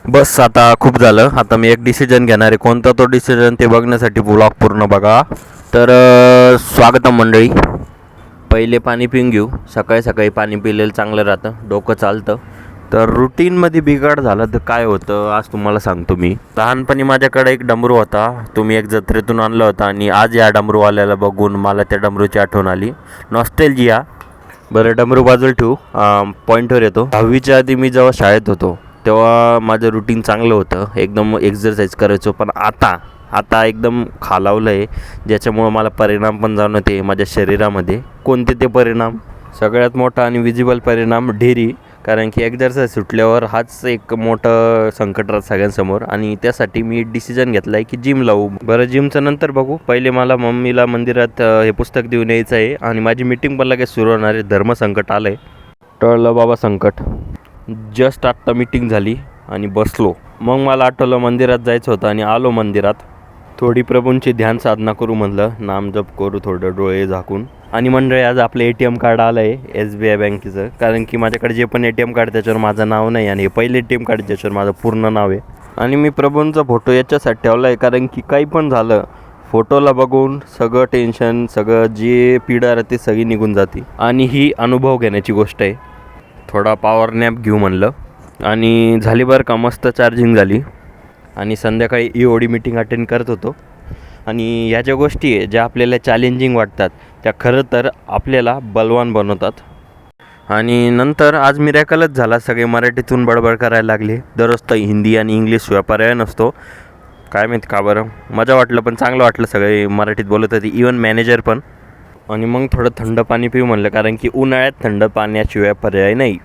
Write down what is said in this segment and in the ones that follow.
बस आता खूप झालं. आता मी एक डिसिजन घेणार आहे. कोणता तो डिसिजन ते बघण्यासाठी ब्लॉग पूर्ण बघा. तर स्वागतम मंडळी. पहिले पाणी पिऊन घेऊ. सकाळी सकाळी पाणी पिलेलं चांगलं राहतं, डोकं चालतं. तर रुटीनमध्ये बिघाड झाला तर काय होतं आज तुम्हाला सांगतो मी. लहानपणी माझ्याकडे एक डमरू होता, तो मी एक जत्रेतून आणला होता आणि आज या डमरूवाल्याला बघून मला त्या डमरूची आठवण आली. नॉस्टॅल्जिया. बरं, डमरू बाजूला ठेवू. पॉईंटवर येतो. 10वीच्या आधी मी जेव्हा शाळेत होतो तेव्हा माझं रुटीन चांगलं होतं, एकदम एक्झरसाईज करायचो. पण आता एकदम खालावलं आहे, ज्याच्यामुळं मला परिणाम पण जाणवते माझ्या शरीरामध्ये. कोणते ते परिणाम? सगळ्यात मोठा आणि विजिबल परिणाम ढेरी. कारण की एक्झरसाईज सुटल्यावर हाच एक मोठं संकट राहत सगळ्यांसमोर आणि त्यासाठी मी डिसिजन घेतला आहे की जिम लावू. बरं, जिमचं नंतर बघू. पहिले मला मम्मीला मंदिरात हे पुस्तक देऊन यायचं आहे आणि माझी मीटिंग पण लगेच सुरू होणार आहे. धर्मसंकट आलं आहे. टळलं बाबा संकट. जस्ट आत्ता मीटिंग झाली आणि बसलो. मग मला आठवलं मंदिरात जायचं होतं आणि आलो मंदिरात. थोडी प्रभूंची ध्यान साधना करू म्हणलं, नामजप करू थोडं डोळे झाकून. आणि मंडळी, आज आपलं ATM कार्ड आलं आहे SBI बँकेचं. कारण की माझ्याकडे जे पण ATM कार्ड त्याच्यावर माझं नाव नाही आणि हे पहिले ATM कार्ड ज्याच्यावर माझं पूर्ण नाव आहे. आणि मी प्रभूंचा फोटो याच्यासाठी ठेवला आहे कारण की काही पण झालं, फोटोला बघून सगळं टेन्शन, सगळं जे पीडा राहते सगळी निघून जाते. आणि ही अनुभव घेण्याची गोष्ट आहे. थोडा पॉवर नॅप घेऊ म्हणलं आणि झाली बरं का, मस्त चार्जिंग झाली. आणि संध्याकाळी EOD मीटिंग अटेंड करत होतो. आणि ह्या ज्या गोष्टी आहे ज्या आपल्याला चॅलेंजिंग वाटतात त्या खरं तर आपल्याला बलवान बनवतात. आणि नंतर आज मिरॅकलच झाला. सगळे मराठीतून बडबड करायला लागले. दररोज तर हिंदी आणि इंग्लिशशिवाय पर्याय नसतो. काय माहिती का बरं, मजा वाटलं, पण चांगलं वाटलं. सगळे मराठीत बोलत होते, इवन मॅनेजर पण. आणि मग थोडं थंड पाणी पिऊ म्हणलं कारण की उन्हाळ्यात थंड पाण्याशिवाय पर्याय नाही.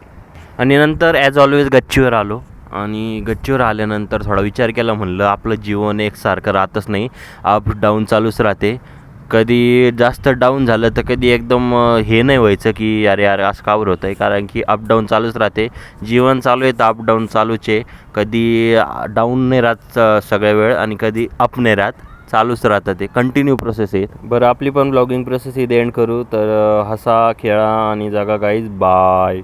आणि नंतर ॲज ऑलवेज गच्चीवर आलो. आणि गच्चीवर आल्यानंतर थोडा विचार केला. म्हणलं आपलं जीवन एकसारखं राहतच नाही, अप डाऊन चालूच राहते. कधी जास्त डाऊन झालं तर कधी एकदम हे नाही व्हायचं की अरे यार असं कावर होतं आहे. कारण की अप डाऊन चालूच राहते. जीवन चालू आहे तर अप डाऊन चालूच आहे. कधी डाऊन नाही राहत सगळ्या वेळ आणि कधी अप नाही राहत, चालूच राहतं. ते कंटिन्यू प्रोसेस आहे. बरं, आपली पण ब्लॉगिंग प्रोसेस इथे एंड करू. तर हसा, खेळा आणि जगा गाईज. बाय.